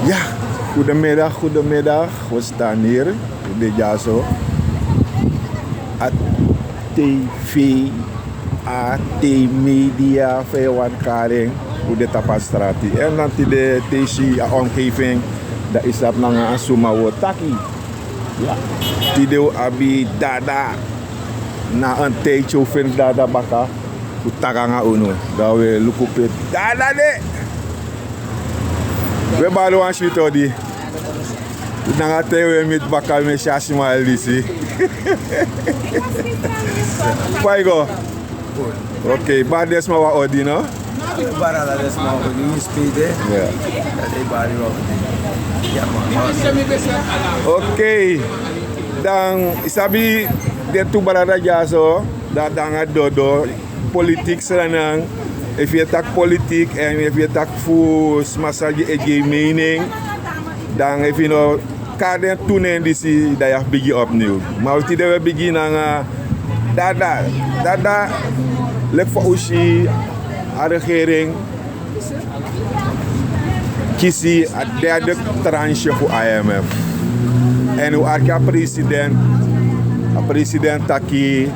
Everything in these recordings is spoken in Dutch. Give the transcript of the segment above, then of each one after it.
Ja, goedemiddag. We staan hier in de Jaso. At TV, AT Media, Vijwankaring, hoe de tapastrati. En dan de Disi omgeving, dat is dat Nanga en Sumawo Taki. Ja. Tideo abi Dada. Na een tijdje vind Dada baka. Ku tagang uno. Dat we lukupit. Dada de! We balo aan shito di. Nanga tewe met baka me shashima Disi. Paigo. Oké, maar des maar wat odi no? Barala des maar odi, we spelen. Ja. Dat is bari wat odi. Ja man. Oké. Dan isabi de tu barada jaso, dat dan Dodo politiek senang. If je tak politiek en if je tak voor smasaje e mening, dan if je nou kaden toenen Disi dat je begin opnieuw. Maar we tidden begin aan Dada lek voor Ushi, de regering kiesie het derde tranche voor IMF. En hoe arka president Taki,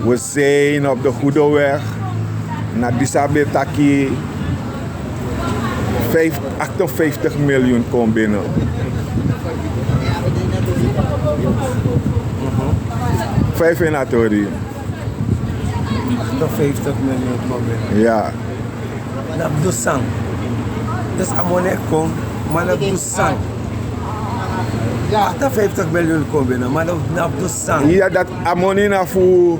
we zijn op de goede weg. Na Disabe Taki 58 miljoen komt binnen. Vijf in Atori. 58 miljoen komt binnen. Ja. Na Dusang. Dus amone kom, maar na Dusang. 58 miljoen komt binnen, maar na Dusang. Ja, dat amone na voor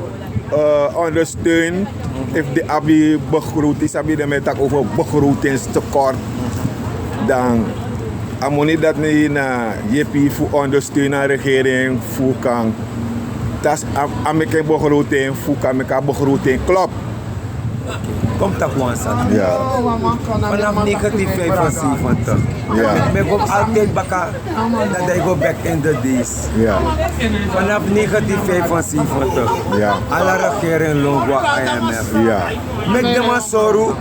ondersteun. If de abi begroting, sabi de met over begrotingstekort, dan amoni dat niet na JP voor ondersteunen regering voor kan. Dat Amerika begroting voor kan meka begroting klopt. Komt dat gewoon aan. Ja. Vanaf negatief 75. Ja. Ik kom altijd baka dat ik go back in the days. Ja. Vanaf negatief 75. Ja. Alle regering longwa IMF. Ja. Met de masoru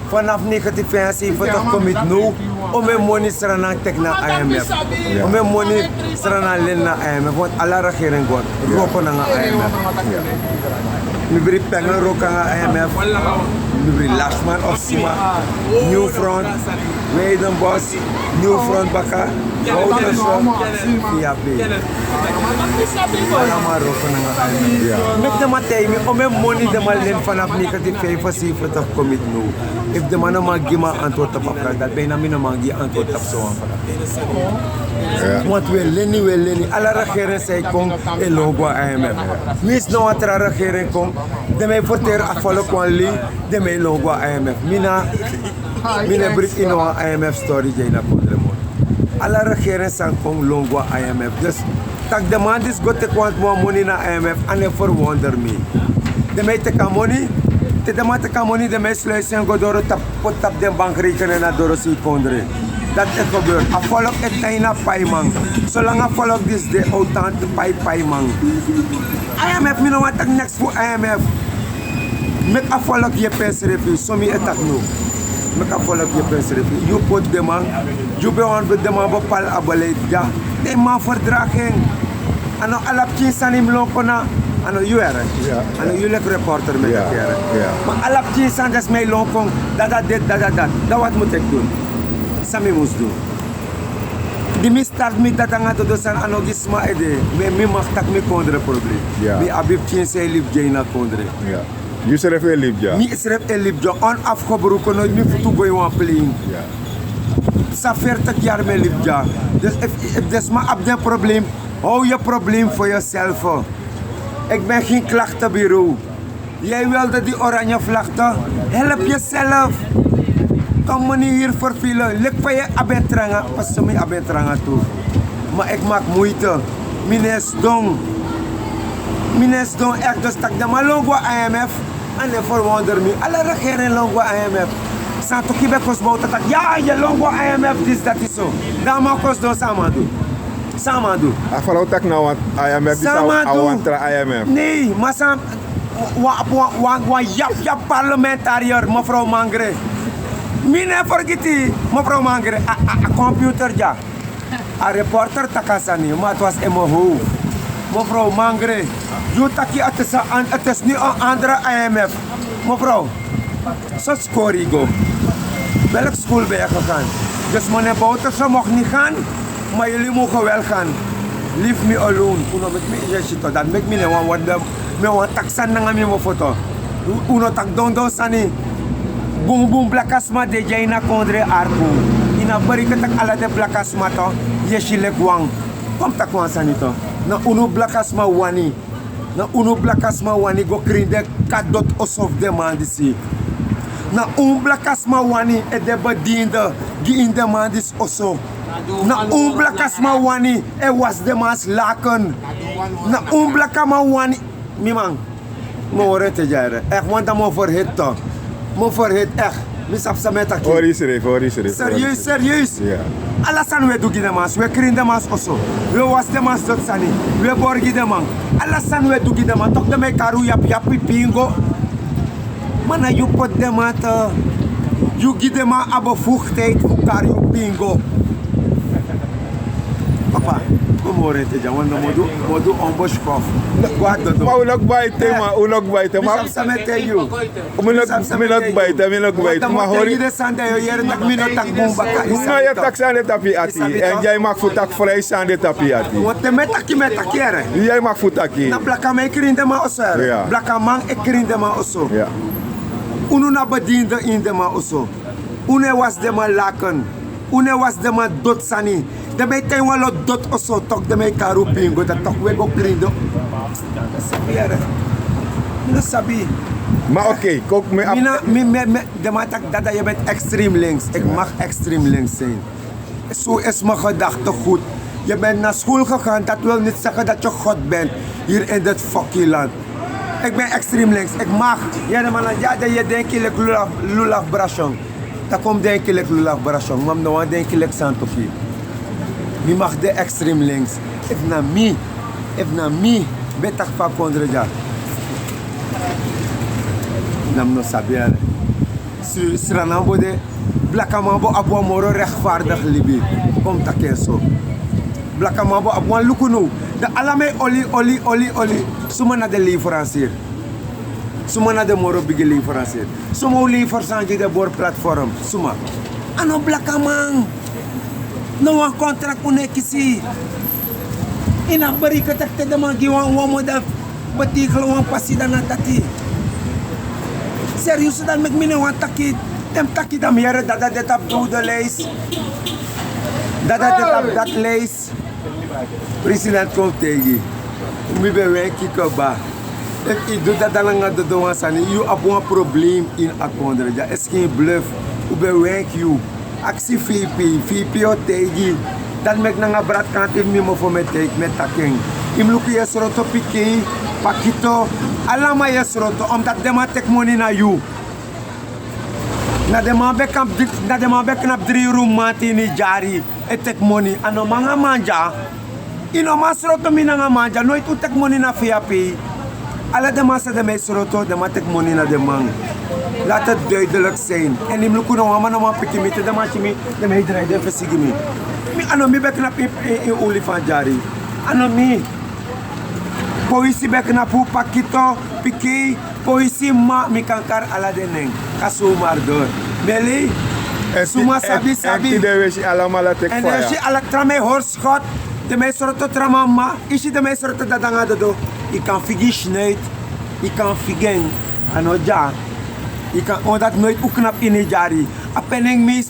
vanaf negatief 75 kom ik nu om mijn money serana tek naar IMF. Ja. Om mijn money serana len naar IMF. Want alle regering gaat roken naar IMF. Nu beri pengen roken naar IMF. Nu beri Lashman of Sima. New Front. Weidenbos. New Front baka. Wouterson. VAP. Allemaal roken naar IMF. Ja. Met de matei, om mijn money de man len vanaf negatief 75 kom ik nu. If de man mag geven antwoord op afvraag, dat bijna mijn man geven antwoord op zo'n vraag. Want we leni. Alle regering zei kom in logo IMF. Wie is nou wat de regering kom? De mij verteren afvallen kwam li, de mij logo IMF. Mina brit in een IMF story jij na kodremon. Alle regering zijn kom logo IMF. Dus tak de man is goed te kwant more money na IMF en hij verwonder me. De mij te kan money. De man te kan money de mij sluiten go door het tap de bankrekening naar door si kondre. Dat is gebeurd. Afvallen het bijna paimang. Zolang afvallen is de autante paimang. IMF, me no want tak next voor IMF. Met afvallen je pensrefi, so me etak nu. Met afvallen je pensrefi. You put de man, you be on with de man bepal abeleid ja. De man verdraging. Ano alapkin sanim lokona. Ano you are. Ano you like reporter met de keren. Maar alapkin san des mij lokong. Dat. Dat wat moet ik doen? Sami moest doen. Die mi start met dat aan het doen zijn anogisma ede. Mi mag tak mi kondre probleem. Mi abib chinse lief jaina kondre. Ja. Je schrijft een liefja. Mi schrijft een liefja. Onafgebroken nooit mi voet boy wan playing. Ja. Sa 40 jaar met liefja. Dus if des maar ab den probleem, hou je probleem voor jezelf. Ik ben geen klachtenbureau. Jij wilde die oranje vlagte? Help jezelf. Kom me niet hier vervelen. Lek van je abentranga. Pas zo mee abentranga toe. Maar ik maak moeite. Mines dong echt. Dus tak de maar longwa IMF. En dan verwonder me. Alle regering longwa IMF. Santo kibe kos bouwt dat. Ja, je longwa IMF. Dit dat is zo. Dan mag kos doen samen doen. Samen doen. Afvallen tak nou want IMF is al tra IMF. Nee, maar Jap parlementariër, mevrouw Mangre. Mine vergeten, mevrouw Mangre, a computer ja. A reporter takasani, maar het was in mijn hoofd. Mevrouw Mangre, je taki het is nu een andere IMF. Mevrouw, zo score ik op. Welke school ben je gegaan? Dus meneer Bouterse mocht niet gaan, maar jullie mogen wel gaan. Leave me alone. Uno met me je shit dat make me ne wan me wan taksan nanga mi mo foto. Uno tak don sani. Boom boom blakasma de jaina kondre arku. Ina bari ka tak ala de blakasma to. Ye shile kwang. Kom tak wan sani to. Na uno blakasma wani. Na uno blakasma wani go krinde kadot osof de mandisi. Na blakasma wani e de badinde gi in de mandis oso. Na blakasma wani e was de mas laken. Na blakama wani mimang. Mo orete jare. Echt want dan mo verhit to. Mo verhit echt. Mi sap sa meta ki. Hoor Serieus. Ja. Alasan we dugi de mas, we krin de mas oso. We was de mas dot sani. We borgi de man. Alasan we dugi de man. Tok de me karu yap pingo. Mana you put them at you give them a bevoegdheid voor kario pingo. Papa, kom hoor het ja, want modu onbeschroef. Wat dat? Maar ulok baite ma, ulok baite ma. Sam samete you. Milok baite, maar hoor je de sande hier tak mino tak bomba ka. Nou, je tak aan de tapiati. En jij mag voor tak vrij aan de tapiati. Want de metakere. Jij mag voor taki. Na blaka me krinde ma oser. Ja. Blaka man e krinde ma oso. Ja. Uno na bediende in de ma oso. Une was de ma laken. Une was de ma dot sani. De me ten walo dot oso tok de me karu pingo. Dat tok we go krinde. Sabiere. Mina sabi. Maar oké, kook me af. De ma tak dada je bent extreem links. Ik mag extreem links zijn. Zo is mijn gedachte goed. Je bent naar school gegaan, dat wil niet zeggen dat je God bent. Hier in dit fucking land. Ik ben extreem links. Ik mag. Ja, de man, ja, dat je denkt je lulaf brashong. Dat komt denk je lulaf brashong. Maar no one denk je santoki. Je mag de extreem links. If na me, betak pa kondreja. Nam no sabier. Sranambo de blakamambo abwa moro rechtvaardig libi. Kom takeso. Blakamambo abwa lukunu. De alame oli. Suma na de leverancier. Suma na de moro bigi leverancier. Suma leverancier de bor platform. Suma. Ano blakamang. No one contract unekisi. Ina bari ka tak de mangi wan mo da batiklo wan pasida na tati. Serieus dan met mine wan taki. Tem taki dam yere dada de tap Dodo lees. Dada de tap dat lees. President komt tegen. Mi be wenki ko ba. Ik doe dat dan aan de doan sani. You have een probleem in akondre. Ja, is geen bluff. U be wenki you. Actie VP o tegen. Dan mek na brat kant in mi mo voor me take met taking. Im luki yesroto piki, pakito. Alama yesroto omdat de ma tek money na you. Na de ma be knap 3 room mati ni jari. E tek money. Ano mga manja. Ino masroto minanga manja, nooit utek money na VIP. Alle de massa de mij sroto, de matek money na de man. Laat het duidelijk zijn. En die mluku no ama no ma pikimite de machimi, de mij draai de vesigimi. Mi ano mi beknap in olifant jari. Ano mi. Poisi beknap pu pakito, piki, poisi ma mi kankar ala de neng. Kasumar door. Meli. Suma sabi. En die de allemaal laat ik en als je alle trame hoorschot. De meester tot ramama, is je de meester tot dat dan do. Ik kan figi sneut, ik kan figen, ano ja. Ik kan omdat nooit ook knap in het jari. A penning mis,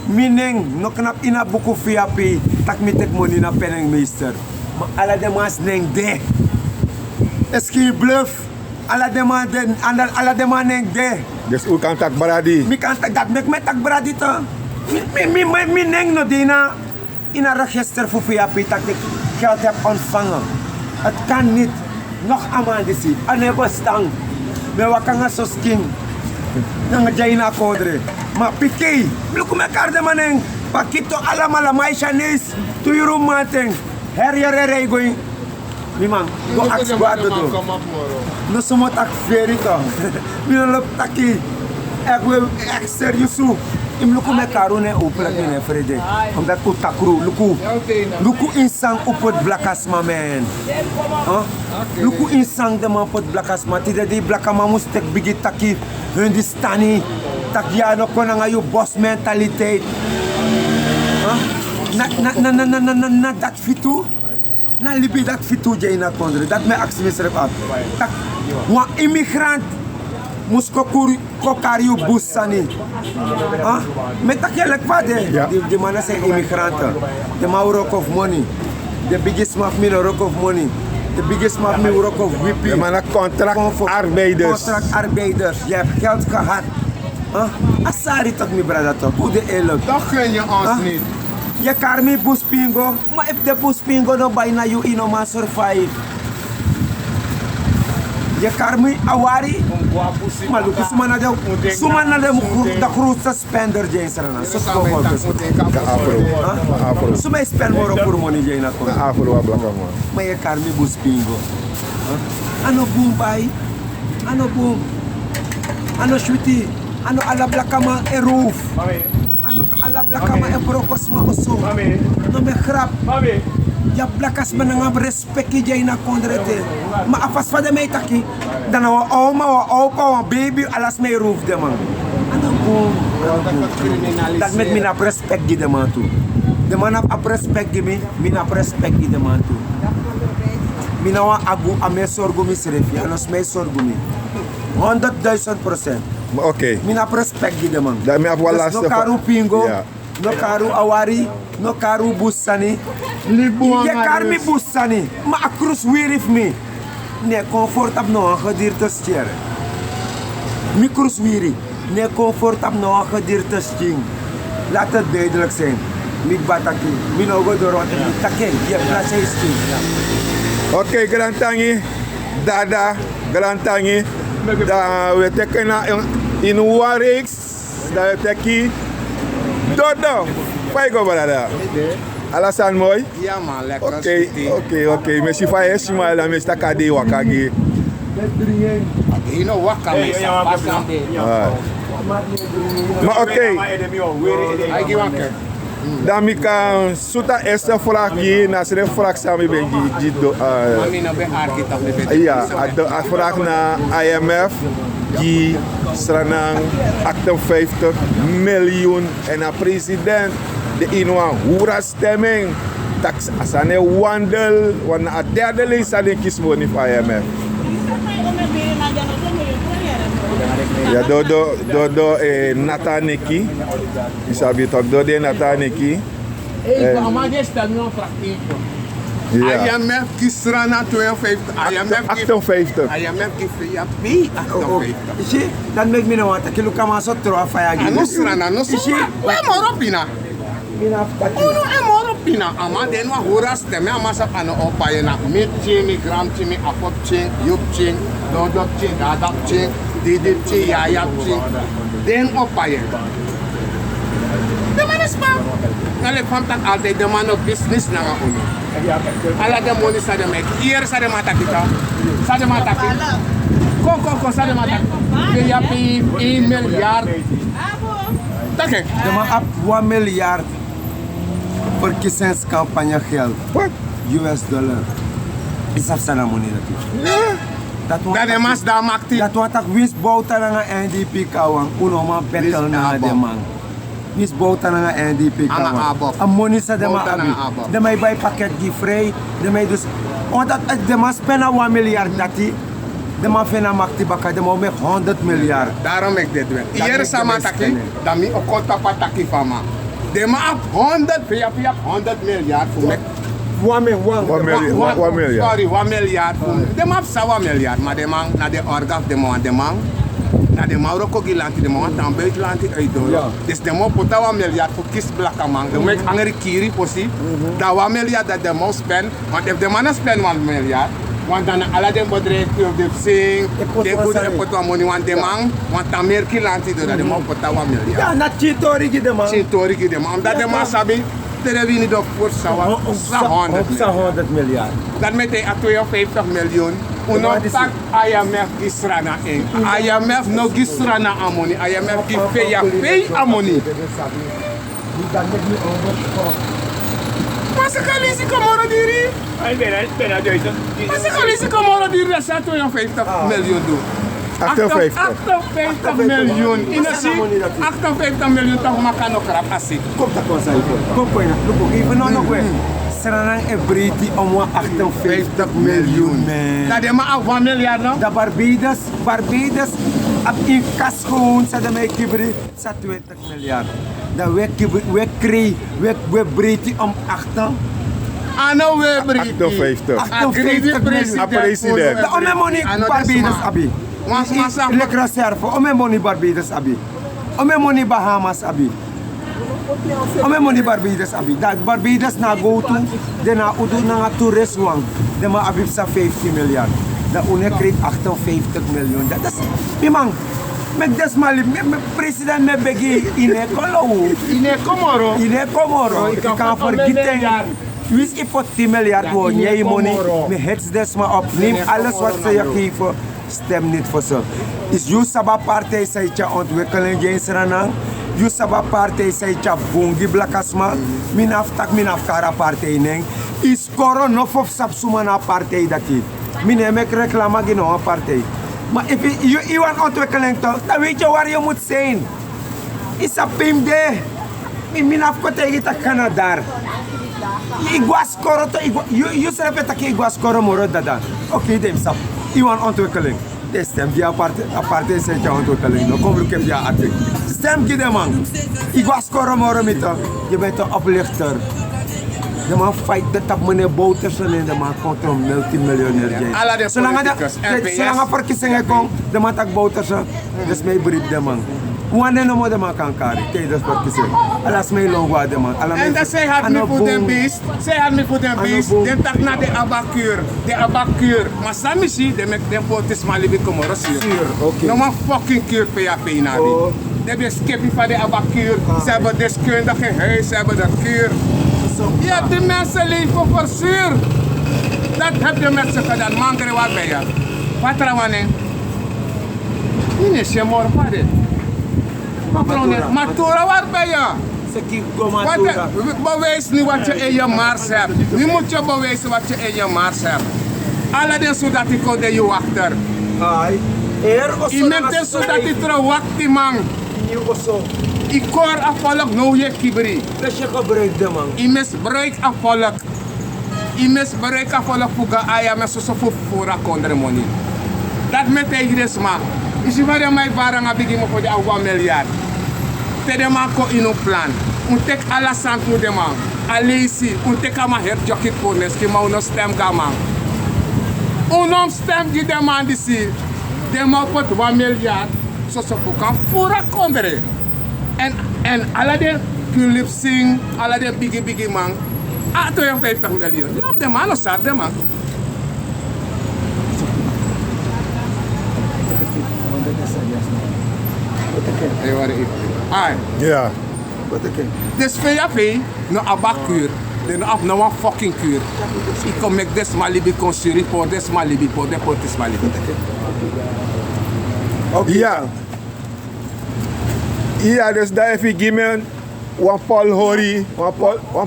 mineng, no knap in a buku fiapi, tak mitek money na penning meester. Maar alle de mas neng de. Es ki bluff, alle de man neng de. Dus u kan tak bradi. Mi kan tak dat met tak bradi to. Mi neng no dina. In een register voor VIP dat ik geld heb ontvangen. Het kan niet. Nog aan Disi. En hebben stang. We wakken als skin. Dan ga je naar Kodre. Maar Piqué. Look me kaarde maneng. Pakito allemaal meisjes. To je room maten. Herjere going. Mi man, go ask go Dodo. No somo tak feri to. Mi no lop taki. Ek serieus. Im luku me karu ne oplet ne frede. Omdat ku takru luku insang upot blakasma men. Luku insang de man pot blakasma. Tida di blakama mustek bigi taki hun di stani. Tak ya no kona nga you boss mentaliteit. Na dat fitu. Na libi dat fitu jay na kondre. Dat me aksi misrep ab. Tak wa immigrant musko kokariu bussani. Me takelek vade. The man say immigrant. The man rock of money. The biggest of me rock of money. The biggest of me rock of whippy. De man contractarbeiders. Contractarbeiders. Je hebt geld gehad. Asari toch mi brada toch. Hoe de eerlijk. Dat gun je ons niet. Je kan me buspingo. Maar if de buspingo no bijna you in ma survive. Je kan me awari. Maar lukt sumana de da grootste spender jensrana. Zo gewoon dus. Afro. Suma spend more voor money jena kon. Afro ablaka man. Maar je kan me buspingo. Ano boom bay. Ano boom. Ano shuti. Ano ala blakama e roof. Ano ala blakama e brokos ma oso. No me grap. Ja blakas man nga respect jay na kondrete. Ma afas fa de me taki. Dan wa oma wa opa wa baby alas me roof de man. Ano boom. Dat met mina respect gi de man tu. De man ap respect gi mi na respect gi de man tu. Mina wa agu ame sorgo mi serefi. Anos me sorgo mi. 100,000%. Oké. Mina respect gi de man. Dat me afwa laatste. No karu pingo. Ja. No karu awari. No karu bussani. Je kar mi bussani. Ma akrus wirif mi. Ne comfortab no gedir te stier. Mi krus wiri. Ne comfortab no gedir te sting. Laat het duidelijk zijn. Mi bataki. Mi no go dorot. Mi taken. Je place is sting. Oké, Grantangi. Dada. Grantangi. Da we teken na in Warix. Da we teki. Dodo. Paigo balada. Alasan mooi? Ja man, lekker. Oké. Merci voor je smile en Mr. Kade wakagi. You know what kan je Maar oké. Hij geeft wakker. Dan ik kan suta eerste vraag hier naar zijn vraag samen met Jido. Ja, de vraag naar IMF die stranang 58 miljoen en de president de inwan hoera stemming tax asane wandel wan a derde list aan de kiesmoni van IMF. Ja, Dodo Nataneki. Isabi toch Dodo Nataneki. Ja. IMF kiesra na 52. IMF 58. IMF kies ja P 58. Zie, dan make me no want. Kilo kama so tro afaya gi. No sra na no so. We moropina. Mina taki. No e moropina. Ama den wa horas teme ama sa ano opaye na. Mi chimi gram chimi apop ching, yup ching, Dodo ching, Dada ching, Didi ching, Yaya ching. Den opaye. De man is pa. Nale kwam tak altijd de man op business na nga uno. Ala de money sa de mek. Hier sa de matakita. Sa de mataki. Kon sa de mataki. Je ja pi 1 miljard. Take. De man ap 1 miljard voor kiescampagne geld. Wat? US dollar. Is dat sana money natuurlijk. Dat de mas da makti. Dat wat ik wist bouwta na NDP kawang. Uno ma betel na de man. Mis bouwta na NDP kawang. A money sa de ma abi. De mij bij pakket die vrij. De mij dus. Omdat de man spena 1 miljard dati. De man fena makti baka. De man met 100 miljard. Daarom ik dit doen. Hier sama taki. Dan mi okota pataki fama. De ma ap 100 via 100 miljard voor mek. 1 miljard. Sorry, 1 miljard. De ma ap sa 1 miljard. Maar de man na de orgaf de man. Na de man roko gilanti de man tan buitenlanti uitdoen. Dus de man pota 1 miljard voor kies blakka man. De mek angeri kiri posi. Dat 1 miljard dat de man spend. Want if de man spend 1 miljard. Want dan alle de bedrijven de sing, de goede epot money want de man, want dan meer kilanti dat de man pota 1 miljard. Ja, na chitori ki de man. Chitori ki de man. Omdat de man sabi de wie niet op voor Sawa, 100 miljard. dat met hij 52 miljoen. Uno tak IMF gisrana in. IMF no gisrana amoni. IMF gi pay amoni. Mas ik lees komoro diri. Ay, bijna 1000. Mas ik lees komoro diri dat ze 52 miljoen doen. 58 miljoen. In de zin, 58 miljoen toch maar kan ook rap asit. Kom dat kon zijn. Kom kon je. Look, even nog weer. Seranang e briti om 58 miljoen. Dat is maar 1 miljard no? Da Barbados op in kas gewoon sa de mij kibri sa 20 miljard. Da we kry we briti om 8. Ano we briti? 58. 58 miljoen. President. Da ome money Barbados abi. Le reserve ome money Barbados abi. Ome money Bahamas abi. Ome money Barbados abi. Dat Barbados na go to de na udo na tourist wang. De ma abi sa 50 miljard. Dat une krijgt 58 miljoen. Dat is, imang, met desmali, president me begi ine kolo. Ine komoro. Ine komoro. Ik kan vergeten. Wis ik voor 10 miljard woon, jij money, me hets desma op. Neem alles wat ze je geven, stem niet voor ze. Is you saba partij zei je ontwikkeling geen Suriname. You saba partij zei je bongi blakasma. Minaf kara partij neng. Is koro no of sapsuma na partij dat je. Mine mek reclama gino partij. Maar if you want ontwikkeling toch, dan weet je waar je moet zijn. Is a pim de. Minaf ko tegen ta Canada. Iguascoro to you serve ta iguascoro moro dada. Oké, dem sap. You want ontwikkeling. De stem via partij zijn je ontwikkeling. No kom lukken via atik. Stem gide man. Iguascoro moro mito. Je bent een oplichter. De man fight dat op meneer Boutersen en de man komt een multimiljonair. Zolang er verkiezingen komen, de man tak Boutersen, dus mij brief de man. Wanneer no de man kan kari, kijk dat verkiezingen. Alas mij longwa de man. En dat zij had me voor den beest, zij had me voor den beest, den tak naar de abakuur. Maar sami si, de mek den potis malibi como rosier. No man fucking kuur PAP na die. De hebben skippy van de abakuur, ze hebben deskundige huis, ze hebben dat kuur. Ja, de mensen leven voor zuur. Dat heb je mensen gedaan. Mangere wat ben je? Wat rawanen? Niet is je morgen padden. Maar Tora wat ben je? Bewijs niet wat je in je mars hebt. Nu moet je bewijzen wat je in je mars hebt. Alle den zodat ik kon de je achter. Je bent den zodat ik er wacht man. Ik hoor afvallig nou je kibri. Dat je gebruikt de man. I misbruik afvallig. I misbruik afvallig voor aya met zo'n voor kondre money. Dat met tegen de sma. Is je waar mij barang abigi mo voor de 1 miljard. Te de man ko in een plan. Untek alla santu de man. Alesi untek ama her jockey pones ki ma uno stem gaman. Unom stem gi de man disi. De man pot 1 miljard. Zo voor voor kondre. En alle de Kulip Singh, alle de biggie man, 52 miljoen. Lap de man, of staat de man. Ja. Dus VAP, no abakuur, no af no one fucking kuur. Ik kom met des malibi consuri voor des malibi voor de portis malibi. Ja. Ja, dus daar heb je gimen een Paul Hori, een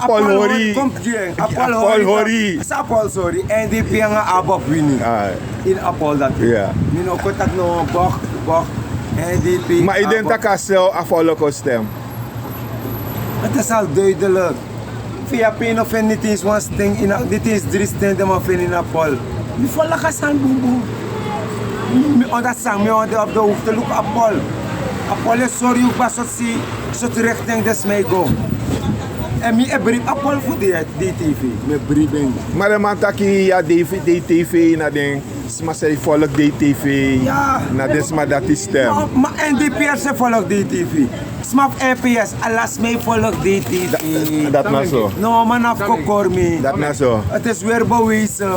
Paul Hori. Komt hier, Paul Hori. Sa Paul sorry, en die pianga abop winning. In Apol dat. Ja. Mino kontak no bok, NDP. Maar ik denk dat ik zelf afvallen stem. Het is al duidelijk. Via pijn of niet eens one sting in dit is 3 stemmen maar vind in Apol. Die vallen gaan boem boem. Omdat sang me op de hoofd te look Apol. Apol is sorry ook pas zo richting des mij go. En mi brief Apol voor die DTV, met briefing. Maar de man taki ja DTV na ding, maar zij volgt DTV. Ja. Na des maar dat is stem. Maar NDP'ers ze volgt DTV. Smap EPS, alas mij volgt DTV. Dat nou zo. No man afgekort me. Dat nou zo. Het is weer bewezen.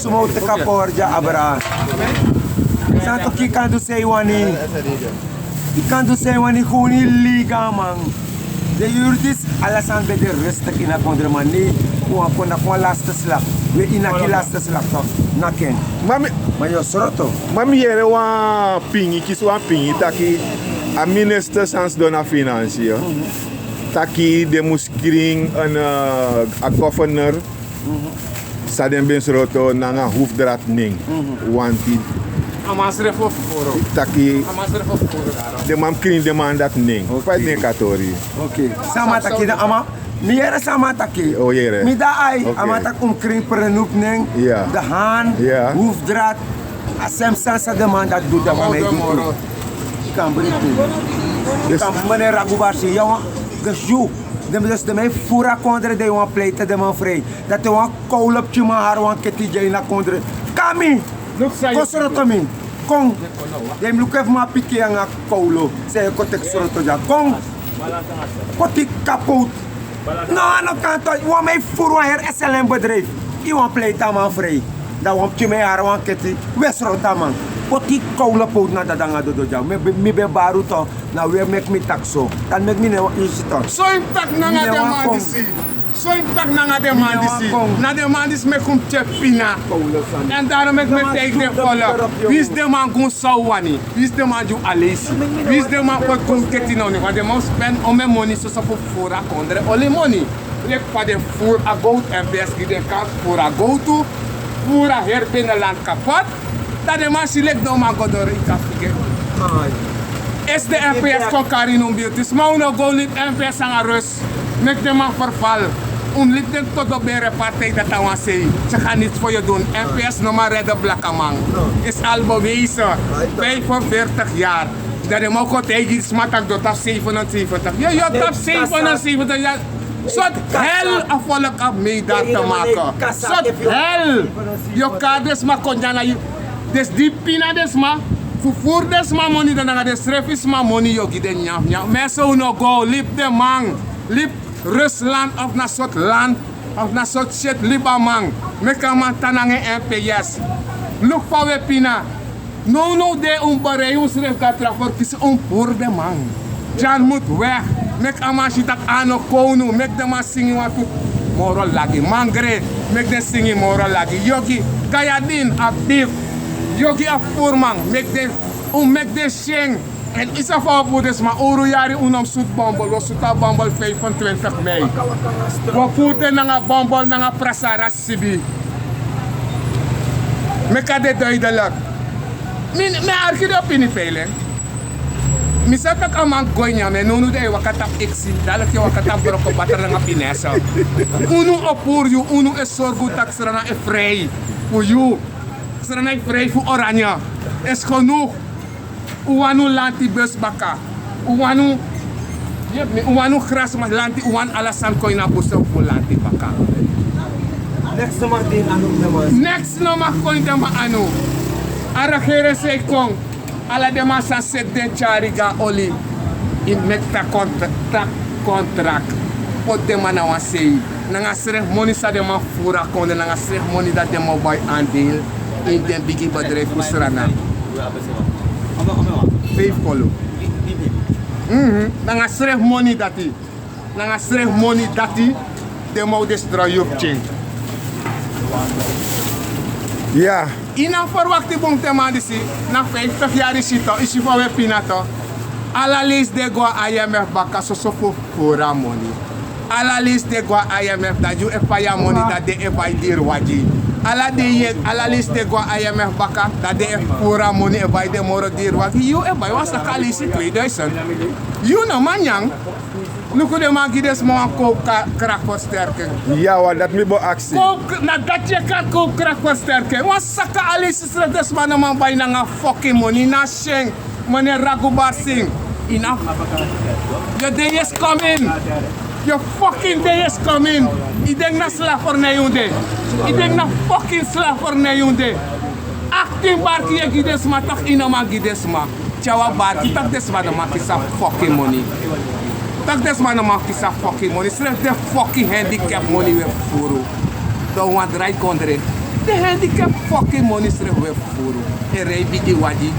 Ze moeten kapot ja abra. Zijn toch je kan doen zeggen wanneer. Je kan dus zeggen wanneer gewoon illegaal man. De juridisch alles aan bij de rustig in een andere manier. Kon dat gewoon laatste slag. We in een laatste slag toch? Naken. Maar je sroto. Mami jere wan pingi, kis wan pingi, taki a minister sans dona financiën. Taki de muskring a governor. Sa den ben sroto nanga hoefdraad ning. Wanti Amasre voor foro. taki Amasre voor foro daar. de mam kring de man dat ning. Fai den katori. Oké. Sama taki da ama. Mi jere sama taki. Oh jere. Mi da ai. Oké. Ama tak kring perenup ning. Ja. De haan. Ja. Hoefdraad. Asem sansa de man dat doet dat maar mij doet. Kan berichten. Dus Kan meneer Ragubarsi, ja, gesjoe. Dus de mij voera kondre de wan pleite de man vrij. Dat de wan koulopje maar haar wan ketije na kondre. Kami! Kosrotomi! Kong! De mluk even maar pique aan een koulo. Zeg ik het sroto ja. Kong! Kotik kapot. No kan toch. Wan mij voera her SLM bedrijf. I wan pleite man vrij. Dat wan pje mij haar wan ketije. Wesrota man. Poti koula pot na dadanga dodo ja. Mi be baru to na we mek mi takso. Dan mek mi ne isito. So impact nanga de man disi. So impact nanga de man disi. Na de man dis me kum chepina. En daarom mek me take de follow. Wie is de man gun sawani? Wie is de man ju alesi? Wie is de man pot kum ketina oni? Want de man spend on me money so for fora kondre. Only money. Lek pa de voor a goat en best de kans voor a go to. Voor a her binnenland kapot. Dat de man select door man go door in Afrika. Is de NPS kon carry no beauty. Maar uno go lip NPS aan rust. Mek de man verval. Lip de tot op de partij dat hij want zei. Ze gaan niets voor je doen. NPS no maar redden blakke man. Is al bewezen. 45 jaar. Dat de man kon tegen smaak door taf 77. Ja, taf 77 jaar. Soort hel afvallen op mee daar te maken. Soort hel. Je kaders maar kon jana. Des die pina des ma, voor des ma money dan ga des refis ma money yogi den nyam nyam. Mensen no go lip de man, lip Rusland of na soort land of na soort shit liba man. Meka man tanange NPS. Look pa we pina. No de bare ons ref gatra voor kis voor de man. Jan moet weg. Mek ama shitak ano kono, mek de man singi watu moral lagi mangre, mek de singi moral lagi yogi kayadin actief. Yogi a voorman, make de sheng. En is af op boedes, maar oro jari unam soet bambol, we soeta bambol 25 mei. We voeten na bambol na prasara sibi. Me kan dit duidelijk. Me arki op in die veiling. Mi sa tak amang gonya me nunu de wakatap exi dalak yo wakatap broko bater na pinesa. Unu opur you, unu es sorgu tak serana e frei. Voor you. Serana e frei voor oranje. Es genoeg. Uanu lanti bus baka. Uanu gras mas lanti uan alasan koina buso voor lanti baka. Next naman din ano naman. Next naman koina ma anu. Arakere se kong. Ala de masa set den chariga oli in mekta contract pot de mana wan sei nanga sref money sa de ma fura konde nanga sref money dat de mo buy aandeel in den bigi bedrijf kusrana 5 kolo nanga sref money dati de mo destroy your chain. Ja. Ina verwacht bong tema disi na 50 jaar is het isi voor we pinato. Ala lis de go IMF baka so fora money. Ala lis de go IMF da ju e paya money da de e bay dir waji. Ala lis de go IMF baka da de e fora money e bay de moro dir waji. You e bay was ka lis 2000. You no manyang. Nuku de man gides mo an koop krak voor sterking. Ja, wat dat me bo actie. Koop na dat je kan koop krak voor sterking. Want saka alis is er des man man bij na fucking money na sheng. Meneer Ragubar Singh. Enough. Your day is coming. Your fucking day is coming. Ik denk na slavernij jonde. Ik denk na fucking slavernij jonde. 18 barki je gides ma toch ina man gides ma. Chawa barki tak des man ma kisa fucking money. Tak des man ma kisa fucking money. Stref de fucking handicap money we furu. Don't want right kondre. De handicap fucking money stref we furu. E rei bigi wadi.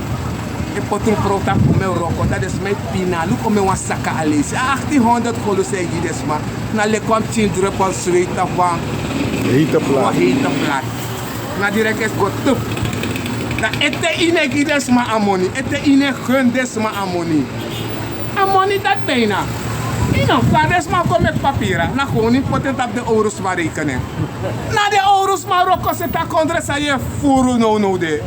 Ik pot een prota voor mijn roko, dat is mijn pina. Look om mijn saka alles. 1800 golo zeg je dus maar. Na le kwam 10 druppels zweet van. Hete plaat. Hete plaat. Na direct is go tup. Na ete ine gides ma amoni. Ete ine gundes ma amoni. Amoni dat bijna. Ino, kades ma kom met papieren. Na gewoon niet potent op de euro's maar rekenen. Na de euro's maar roko se ta kondre sa je furu no de.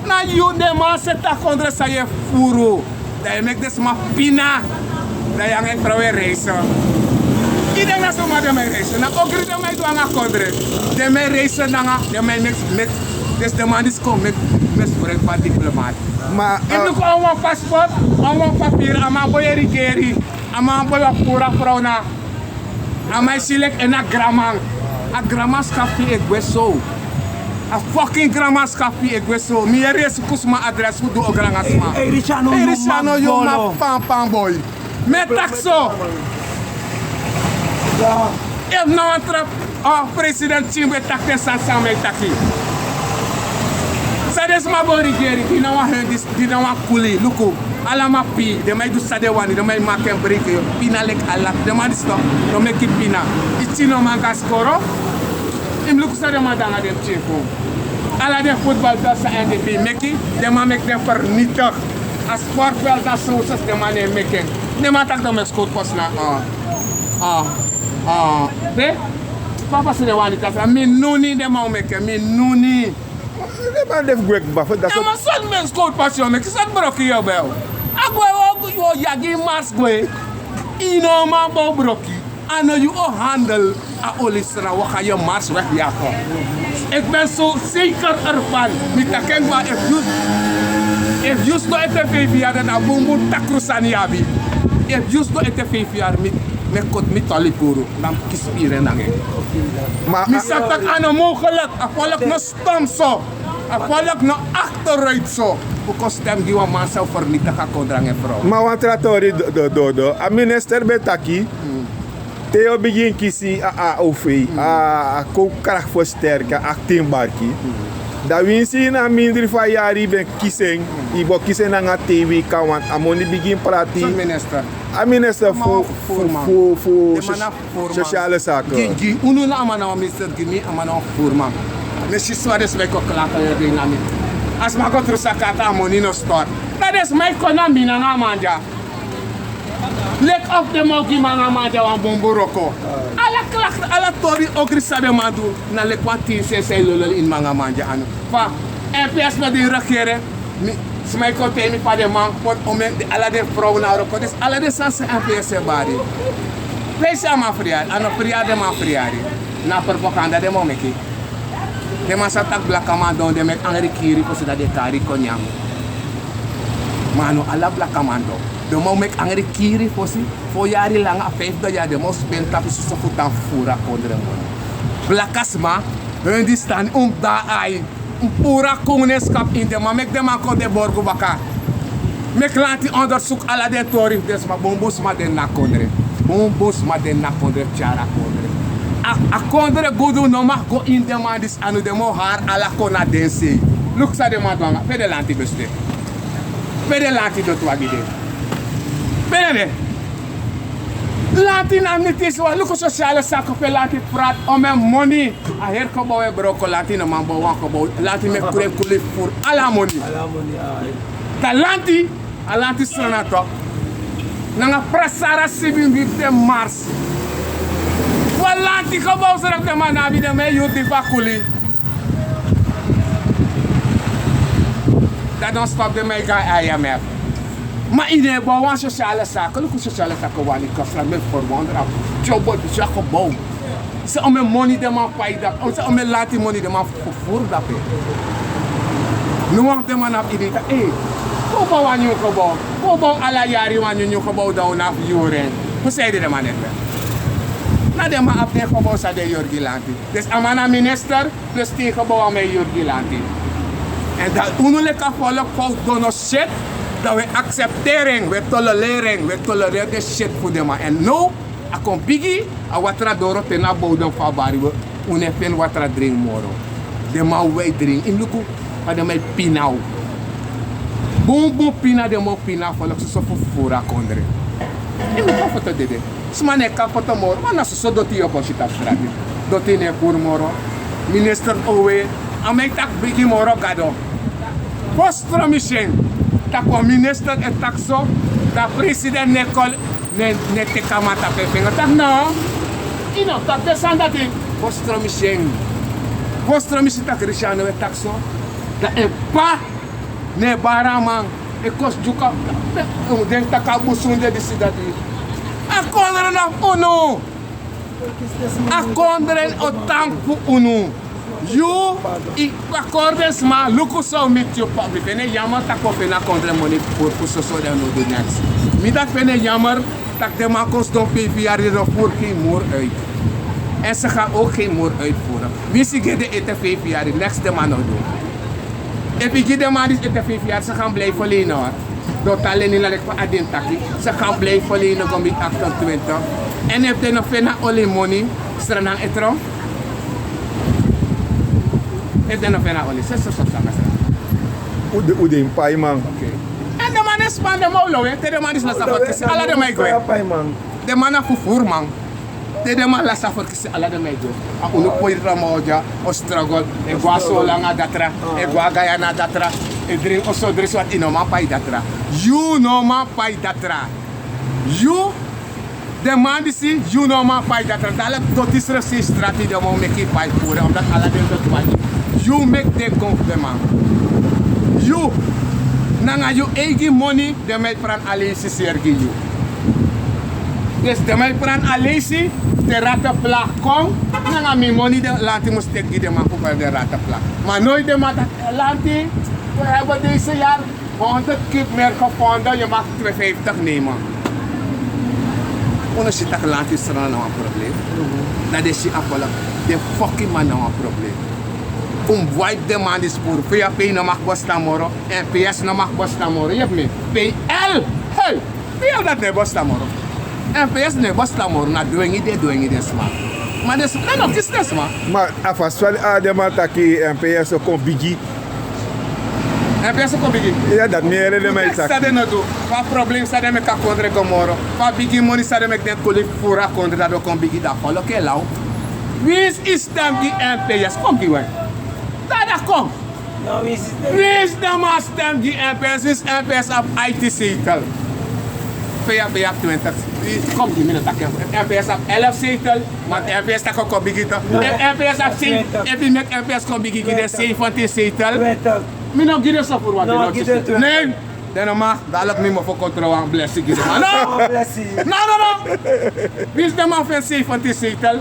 Na you de man se ta kondre sa je furu. Dat je mek des ma pina. Dat je aan vrouwen reizen. Iedereen na zomaar de mij reizen. Na ook de mij doen aan kondre. De mij reizen na de mij met dus de man is kom met spreken van diplomaat. Maar ik doe gewoon een paspoort, een papier, aan mijn boy rigeri, aan mijn boy pura vrouw na, aan mijn select en een gramman. Een grammaschapje ik was zo. Een fucking grammaschapje ik was zo. Meer is kusma adres hoe doe ik grammasma. Hey Richano, yo ma pam boy. Met taxo. If nou een trap, president Chimbe takte sansa met taki. Sades ma bori geri, di na wa hendis, di na wa kuli, luku. Ala ma pi, de mai du sade wani, de mai maken break yo. Pina lek ala, de ma disto, do meki pina. Ichi no manga skoro. Im luku sade ma danga dem chefo. Ala de voetbal dat sa NDP meki, de ma mek dem vernietig. As sportveld dat soos de ma ne meken. De ma tak do mek skot pas na. De? Papa se de wani kasa, mi nuni de ma meken, mi nuni. de man def gwek bafo. Dat Ja, maar zo'n mens goed passion, ik zat brokje jou wel. Ik wil jagi mars gwe. Ino man bouw brokje. Ano je ook handel a olisra, wat ga je mars wegjagen. Ik ben zo zeker ervan. Met de kenba, if just no ete 5 jaar, dan abumbu takrusani yabi. If just no ete 5 jaar, met kot met talipuru, dan kispieren dan ik. Maar Misap dat ano mogelijk, afvallig no stam zo. Afvallig no achteruit zo. Hoe stem die man zou vernietigen kondrang en vrouw. maar want tratori Dodo, a minister betaki. Theo begin kisi a AOV, a koopkracht versterken, a teambarki. Dat we zien na minder van jaren ben kiezen, ibo kiezen na TV kan want amoni begin praten. Zo'n minister. A minister voor sociale zaken. Unu na amana minister gini amana voorman. Nesi swades wij ko klaka er na mi. As ma go trusakata amoni no store. Dat is my economy na amanja. Lek of de mogi manga manja wan bomboroko. Ala klacht, ala tori ogri sabe madu na lek wat 10 cc lolol in manga manja anu. Fa NPS na die regeren. Smij ko temi pa de man pot ome de ala de vrouw na roko. Dus ala de sanse NPS bari. Wees ama friar, ano friar de man friari. Na propaganda de momeki. De man sa tak blakama don de met angri kiri ko da de kari ko nyam. Mano ala blakamando. De mau mek angri kiri fosi, fo yari lang a 5 jaar de mau spend tap so futan fura kondre mon. Blakasma, hun die staan da ai, pura koningskap in de ma mek de man kon de borgo baka. Mek lanti onderzoek ala de tori des ma bombos ma de na kondre. Bombos ma de na kondre chara kondre. A kondre godu no ma go in de man dis anu de mo har ala kona dense. Look sa de ma dwanga, pede lanti beste. Pede lanti do twagide. Bene, latin amnitis wa luko sociale sako pe latin prat o men money a her ko bo e broko latin man bo wa ko bo latin me kure kule pour ala money ta lanti sonato nanga prasara sibin vite mars wa lanti ko bo sera te mana bi de me yudi bakuli that don't stop the mega IMF. Maar iedereen bouwt aan sociale zaken. Look sociale zaken waar ik kan met verwonderen. Job wordt dus gebouwd. Ze om mijn money de man paid dat. Ze om mijn laten money de man vervoerd dat. Nu wacht de man op iedereen. Hé, hoe bouw aan je gebouw? Hoe bouw alle jaren aan je gebouw down af juren? Hoe zei de man net? Na de man op de gebouw zei de Jurgi Lanti. Dus aan minister plus die gebouw aan mijn Jurgi Lanti. En dat onelijke volk fout doen shit. Dat we accepteren, we tolereren de shit voor de man. En nu, a kom bigi, a watra doro tena boudon fa bari we, unefen watra drink moro. De man wij drink, in luku, pa de mij pinau. Bom pina de mo pina volk so fura kondre. E me foto dede. Smane ka foto moro, mana so doti yo boshita strati. Doti ne kur moro. Minister Owe, amek tak bigi moro gado. Postro mission. Tak wa minister et takso, da president ne kol ne te kamata pe penga tak no. Ino tak de sandati. Postro mission. Postro mission tak Cristiano et takso. Da e pa ne baraman e kos juka den takabusunde Disi dati. A kondre na uno. A kondre o tampu uno. You i accordes ma luku so mit you public ene yamar tak ko na kondre money pour so so dan no do next. Mi dat pene yamar tak de ma kos don PVR er voor geen moer uit. En ze gaan ook geen moer uitvoeren. Wie zie je de ETV-VR next de man nog doen? En wie de man die ETV-VR, ze gaan blijven lenen hoor. Dat alleen niet laat ik van Adin Taki. Ze gaan blijven lenen om die 28. En heb je nog veel olie money, strana etro? Heb je nog veel olie? Ze zo zo. Ude in pai man. Oké. En de man is van de moulo, hè? De man is la safar kisi ala de mij goe. De man is voor man. De man la safar kisi ala de mij goe. A unu poi ramoja, o struggle, e gua sola nga datra, e gua gaya na datra, e drink o so drink wat inoma pai datra. You no ma pai datra. You de man Disi, you no ma pai datra. Dalek tot is er si strategie de mo make pai pure, omdat ala de dat wani. You make the compliment. You Nanga you eigen money, de mij pran alleen si sergi you. Dus de mij pran alleen si, de rata plak kom, nanga mi money de lanti moest teki de man voor de rata plak. Maar nooit de man dat lanti, we hebben deze jaar 100 kip meer gevonden, je mag 250 nemen. Ono si tak lanti strana nou een probleem. Dat is si apola, de fucking man nou een probleem. Wipe de man is voor VAP no mag bosta moro en PS no mag bosta moro. Je hebt me PL. Hey, PL dat ne bosta moro. En PS ne bosta moro na doing it sma. Maar des no kis des ma. Maar afaswali de man taki NPS kon bigi. NPS kon bigi. Ja, dat meer de mij tak. Sade no do. Pa probleem sade me ka kondre gomoro. Pa bigi money sade me den kolik fura kondre da do kon bigi da folo ke law. Wie is stem die NPS kom die way. Dada kom! Wie is de man stem die NPS? Wie is NPS op IT-zetel? VAP op 20. Kom die minuten takken. NPS op 11 zetel, want NPS tak ook op bigito. NPS op 7, heb je met NPS kom bigito de 17 zetel. Mi no gide so voor wat die nee! Dan mag, dadelijk niet meer voor controle aan blessing gide. No! No! Wie is de man van 17 zetel?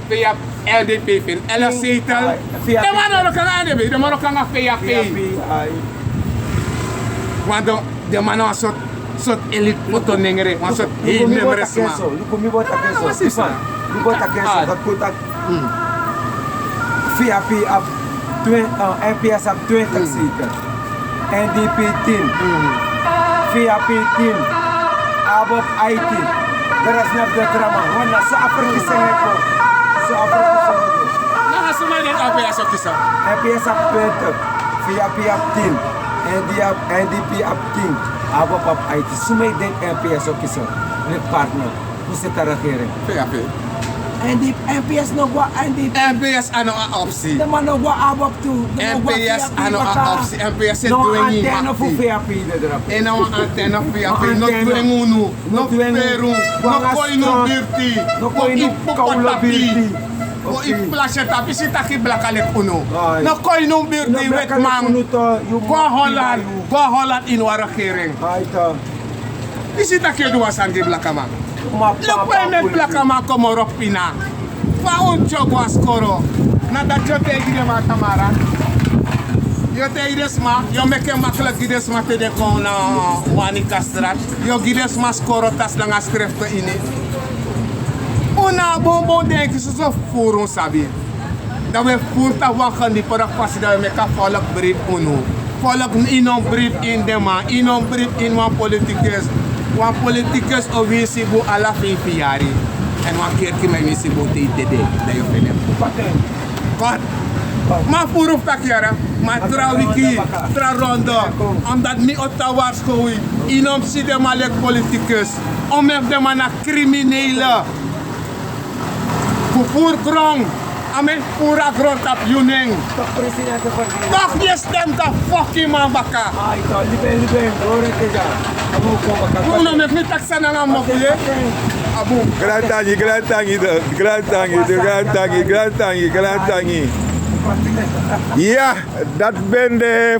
VAP LDP fin, LF zetel. De man ook aan LDP, de man ook aan VAP. Want de man een soort elite foto nengere, een soort heel numerous man. Lu bota kenso, Stefan. Lu bota kenso, dat kota VAP op NPS op 20 zetel. NDP 10. VAP 10. Abop IT. Dat is net de drama. Want dat is Afrika zijn. Nou, als je mij dit NPS op kiezen. NPS op 20, VAP op 10, NDP op 10, ABOP op IT. Zo mij dit NPS op kiezen, met partner. Hoe zit de regering? VAP. NPS nog wat NDP. NPS aan een optie. De man nog wat ABOP toe. NPS aan een optie. NPS is nog doing niet. antenne voor VAP erop. En nou een antenne voor VAP. Nog doing unu. Nog peru. Nog kooi nog birti. Nog kooi nog birti. Nog in plasje tapi si taki blakalik uno. Nog kooi nog birti met man. Go Holland in waar regering. Is het dat je doet als aan die blakaman? Look bij met blakaman kom erop pina. Fa un jogo ascoro. Nada je tegen de matamara. Je tegen de sma. Je make makkelijk die de sma te de kon wanika straat. Je gides sma scoro tas langa schrift in. Una bombo denk je zo voor ons sabi. Dat we voertuig wachten die voor de passie dat we met elkaar volk brief uno. Volk in een brief in de man. In een brief in een politicus. Een politicus of wie si bo ala 5 jaar. En een keer die mij si bo te idee. Dat je vindt. God. Maar voor of takiara, maar trouwens, rondo, omdat mi Ottawa's gewoon inom si de malek politicus, om de man naar criminelen. Voor grond, amen pura grond op juning. Toch je stemt dat fucking man baka. No, me niet taxa na nga mo kuye. Abu. Grand tangi. Ja, dat ben de